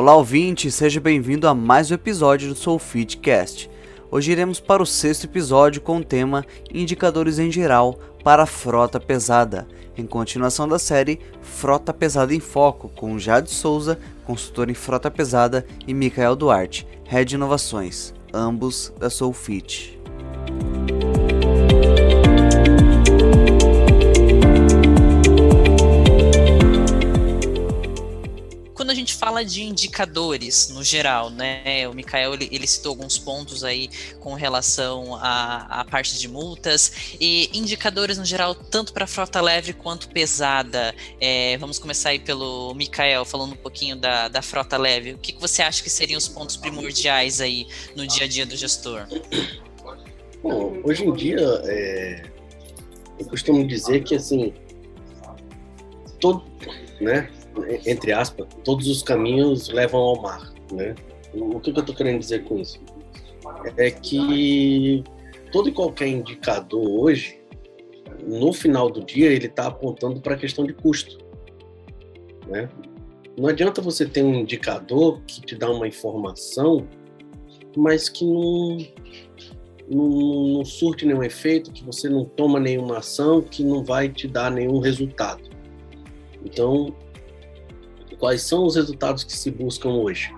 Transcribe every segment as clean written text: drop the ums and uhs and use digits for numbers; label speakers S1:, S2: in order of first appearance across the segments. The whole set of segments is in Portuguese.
S1: Olá ouvinte, seja bem-vindo a mais um episódio do SoulFitCast. Hoje iremos para o 6º episódio com o tema Indicadores em geral para a frota pesada, em continuação da série Frota Pesada em Foco, com Jade Souza, consultor em frota pesada, e Micael Duarte, Head de Inovações, ambos da SoulFit.
S2: Quando a gente fala de indicadores no geral, né, o Micael ele citou alguns pontos aí com relação à parte de multas e indicadores no geral tanto para frota leve quanto pesada. Vamos começar aí pelo Micael, falando um pouquinho da frota leve. O que você acha que seriam os pontos primordiais aí no dia a dia do gestor?
S3: Bom, hoje em dia eu costumo dizer que assim, entre aspas, todos os caminhos levam ao mar, né? O que eu estou querendo dizer com isso? É que todo e qualquer indicador hoje, no final do dia, ele está apontando para a questão de custo, né? Não adianta você ter um indicador que te dá uma informação, mas que não surte nenhum efeito, que você não toma nenhuma ação, que não vai te dar nenhum resultado. Então, quais são os resultados que se buscam hoje?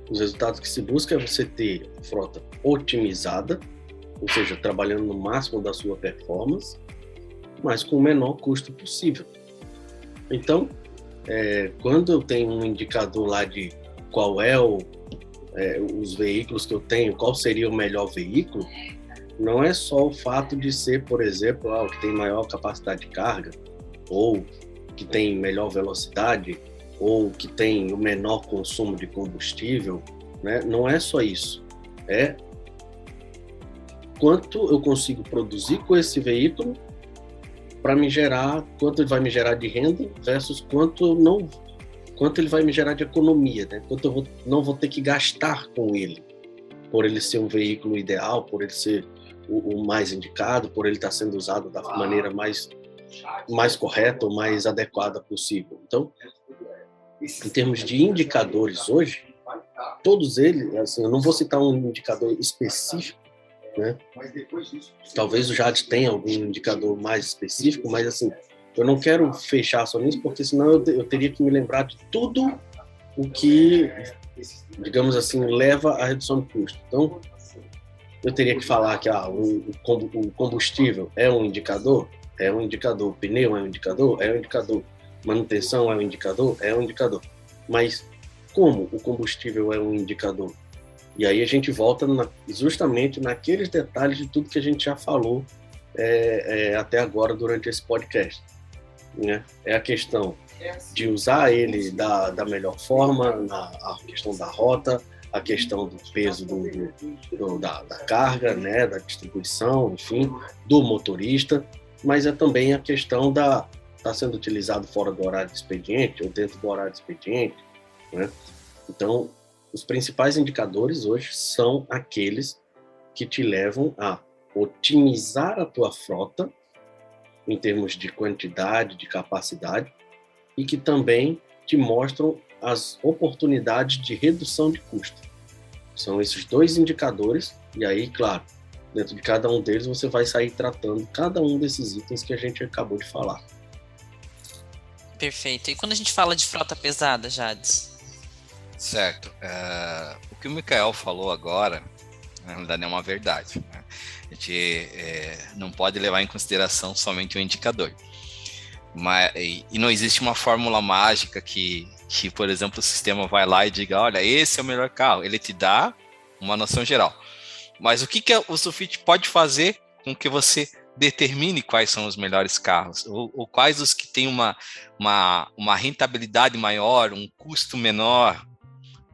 S3: Os resultados que se busca é você ter frota otimizada, ou seja, trabalhando no máximo da sua performance, mas com o menor custo possível. Então, quando eu tenho um indicador lá de qual os veículos que eu tenho, qual seria o melhor veículo, não é só o fato de ser, por exemplo, o que tem maior capacidade de carga, ou que tem melhor velocidade, ou que tem o menor consumo de combustível, né? Não é só isso. É quanto eu consigo produzir com esse veículo para me gerar, quanto ele vai me gerar de renda versus quanto ele vai me gerar de economia, né? Quanto eu não vou ter que gastar com ele, por ele ser um veículo ideal, por ele ser o mais indicado, por ele estar sendo usado da maneira mais correta ou mais adequada possível. Então, em termos de indicadores hoje, todos eles, assim, eu não vou citar um indicador específico, né? Talvez o Jade tenha algum indicador mais específico, mas assim, eu não quero fechar só nisso, porque senão eu teria que me lembrar de tudo o que, digamos assim, leva à redução de custo. Então, eu teria que falar que o combustível é um indicador, o pneu é um indicador, manutenção é um indicador, mas como o combustível é um indicador? E aí a gente volta justamente naqueles detalhes de tudo que a gente já falou até agora durante esse podcast, né? É a questão de usar ele da melhor forma, a questão da rota, a questão do peso da carga, né? Da distribuição, enfim, do motorista, mas é também a questão está sendo utilizado fora do horário de expediente ou dentro do horário de expediente, né? Então, os principais indicadores hoje são aqueles que te levam a otimizar a tua frota em termos de quantidade, de capacidade, e que também te mostram as oportunidades de redução de custo. São esses dois indicadores, e aí, claro, dentro de cada um deles você vai sair tratando cada um desses itens que a gente acabou de falar.
S2: Perfeito. E quando a gente fala de frota pesada, Jades?
S4: Certo. O que o Micael falou agora, na verdade, é uma verdade, né? A gente não pode levar em consideração somente o indicador. E não existe uma fórmula mágica que, por exemplo, o sistema vai lá e diga, olha, esse é o melhor carro. Ele te dá uma noção geral. Mas o que o SoulFit pode fazer com que você determine quais são os melhores carros, ou quais os que têm uma rentabilidade maior, um custo menor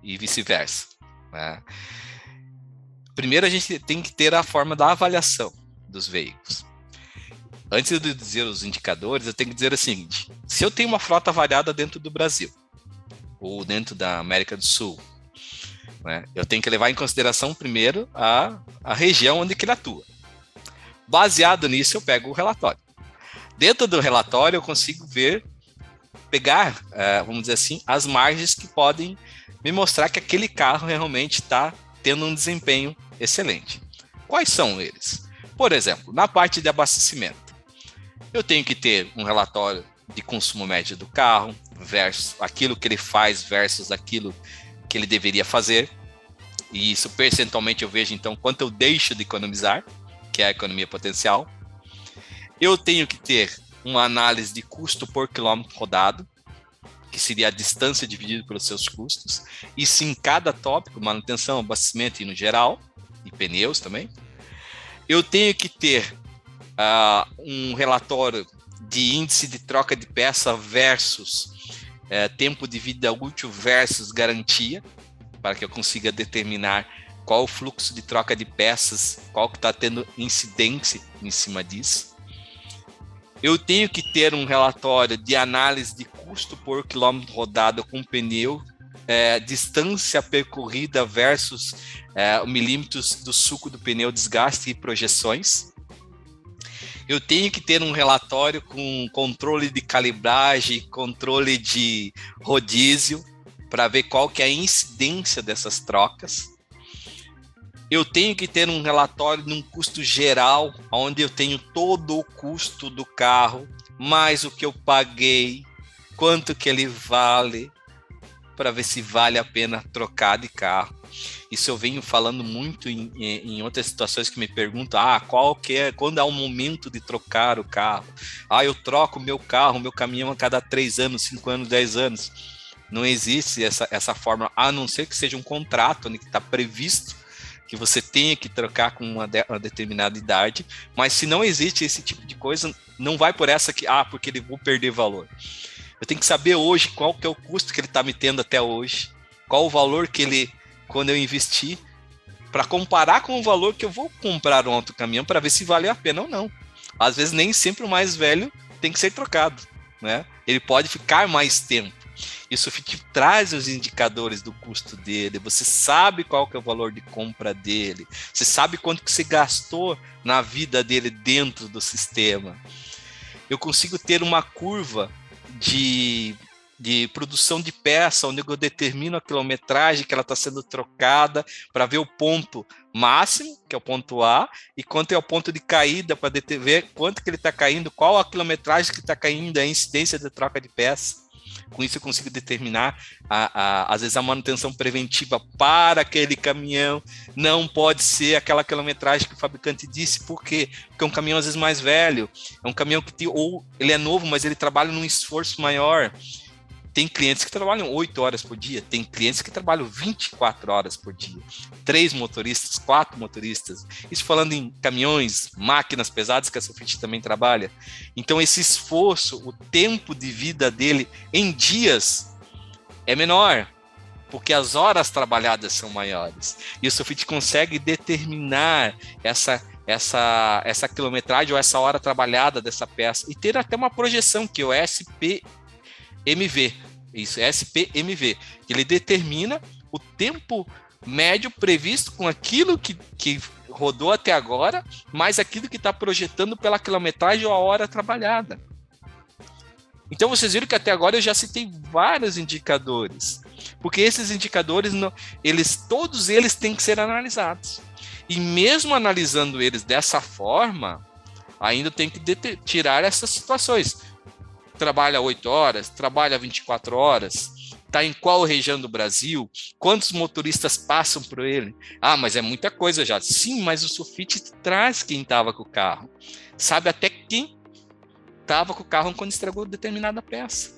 S4: e vice-versa, né? Primeiro, a gente tem que ter a forma da avaliação dos veículos. Antes de dizer os indicadores, eu tenho que dizer o seguinte: se eu tenho uma frota variada dentro do Brasil, ou dentro da América do Sul, né, eu tenho que levar em consideração primeiro a região onde que ele atua. Baseado nisso, eu pego o relatório. Dentro do relatório, eu consigo pegar, vamos dizer assim, as margens que podem me mostrar que aquele carro realmente está tendo um desempenho excelente. Quais são eles? Por exemplo, na parte de abastecimento, eu tenho que ter um relatório de consumo médio do carro, versus aquilo que ele faz versus aquilo que ele deveria fazer. E isso percentualmente eu vejo, então, quanto eu deixo de economizar, que é a economia potencial. Eu tenho que ter uma análise de custo por quilômetro rodado, que seria a distância dividida pelos seus custos. Isso em cada tópico, manutenção, abastecimento e no geral, e pneus também. Eu tenho que ter um relatório de índice de troca de peça versus tempo de vida útil versus garantia, para que eu consiga determinar qual o fluxo de troca de peças, qual que está tendo incidência em cima disso. Eu tenho que ter um relatório de análise de custo por quilômetro rodado com pneu, distância percorrida versus milímetros do suco do pneu, desgaste e projeções. Eu tenho que ter um relatório com controle de calibragem, controle de rodízio, para ver qual que é a incidência dessas trocas. Eu tenho que ter um relatório de um custo geral, onde eu tenho todo o custo do carro, mais o que eu paguei, quanto que ele vale, para ver se vale a pena trocar de carro. Isso eu venho falando muito em outras situações que me perguntam, quando é o momento de trocar o carro? Eu troco meu carro, meu caminhão a cada 3 anos, 5 anos, 10 anos. Não existe essa forma, a não ser que seja um contrato, né, que está previsto que você tenha que trocar com uma determinada idade, mas se não existe esse tipo de coisa, não vai por essa que, porque ele vou perder valor. Eu tenho que saber hoje qual que é o custo que ele está me tendo até hoje, qual o valor que ele, quando eu investir, para comparar com o valor que eu vou comprar um outro caminhão para ver se vale a pena ou não. Às vezes nem sempre o mais velho tem que ser trocado, né? Ele pode ficar mais tempo. Isso traz os indicadores do custo dele, você sabe qual que é o valor de compra dele, você sabe quanto que você gastou na vida dele dentro do sistema. Eu consigo ter uma curva de produção de peça, onde eu determino a quilometragem que ela está sendo trocada para ver o ponto máximo, que é o ponto A, e quanto é o ponto de caída, para ver quanto que ele está caindo, qual a quilometragem que está caindo, a incidência de troca de peça. Com isso eu consigo determinar, às vezes, a manutenção preventiva para aquele caminhão. Não pode ser aquela quilometragem que o fabricante disse. Por quê? Porque é um caminhão, às vezes, mais velho. É um caminhão que ou ele é novo, mas ele trabalha num esforço maior. Tem clientes que trabalham 8 horas por dia, tem clientes que trabalham 24 horas por dia. 3 motoristas, 4 motoristas. Isso falando em caminhões, máquinas pesadas, que a Sulfit também trabalha. Então, esse esforço, o tempo de vida dele em dias é menor, porque as horas trabalhadas são maiores. E o Sulfit consegue determinar essa quilometragem ou essa hora trabalhada dessa peça e ter até uma projeção, que é o SPMV. Isso, SPMV, que ele determina o tempo médio previsto com aquilo que rodou até agora, mais aquilo que está projetando pela quilometragem ou a hora trabalhada. Então vocês viram que até agora eu já citei vários indicadores, porque esses indicadores, todos eles têm que ser analisados. E mesmo analisando eles dessa forma, ainda tem que tirar essas situações. Trabalha 8 horas, trabalha 24 horas, está em qual região do Brasil, quantos motoristas passam por ele. Mas é muita coisa já. Sim, mas o Sulfit traz quem estava com o carro. Sabe até quem estava com o carro quando estragou determinada peça.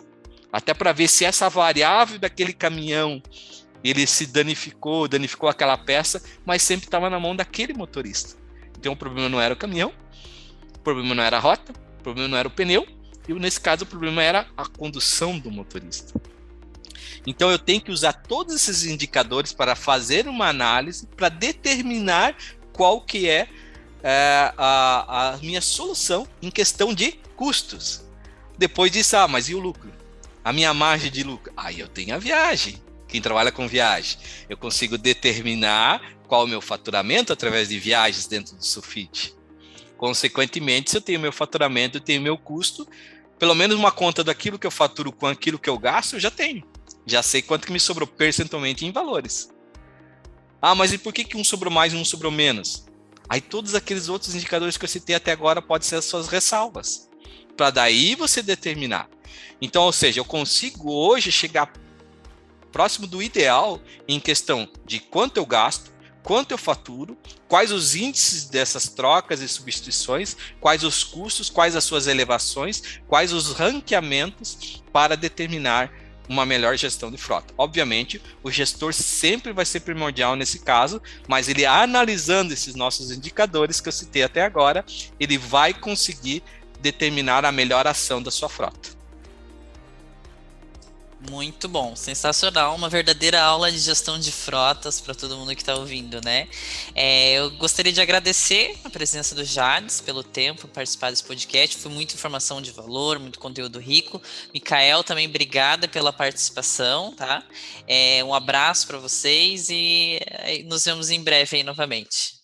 S4: Até para ver se essa variável daquele caminhão, ele se danificou aquela peça, mas sempre estava na mão daquele motorista. Então o problema não era o caminhão, o problema não era a rota, o problema não era o pneu, e nesse caso o problema era a condução do motorista. Então eu tenho que usar todos esses indicadores para fazer uma análise, para determinar qual que é a minha solução em questão de custos. Depois disso, mas e o lucro? A minha margem de lucro? Aí eu tenho a viagem. Quem trabalha com viagem, eu consigo determinar qual é o meu faturamento através de viagens dentro do Sulfit. Consequentemente, se eu tenho meu faturamento, eu tenho meu custo, pelo menos uma conta daquilo que eu faturo com aquilo que eu gasto, eu já tenho. já sei quanto que me sobrou percentualmente em valores. Ah, mas e por que um sobrou mais e um sobrou menos? Aí todos aqueles outros indicadores que eu citei até agora podem ser as suas ressalvas, para daí você determinar. Então, ou seja, eu consigo hoje chegar próximo do ideal em questão de quanto eu gasto, quanto eu faturo, quais os índices dessas trocas e substituições, quais os custos, quais as suas elevações, quais os ranqueamentos para determinar uma melhor gestão de frota. Obviamente, o gestor sempre vai ser primordial nesse caso, mas ele analisando esses nossos indicadores que eu citei até agora, ele vai conseguir determinar a melhor ação da sua frota.
S2: Muito bom, sensacional, uma verdadeira aula de gestão de frotas para todo mundo que está ouvindo, né? Eu gostaria de agradecer a presença do Jades pelo tempo participar desse podcast, foi muita informação de valor, muito conteúdo rico. Micael, também obrigada pela participação, tá? Um abraço para vocês e nos vemos em breve aí novamente.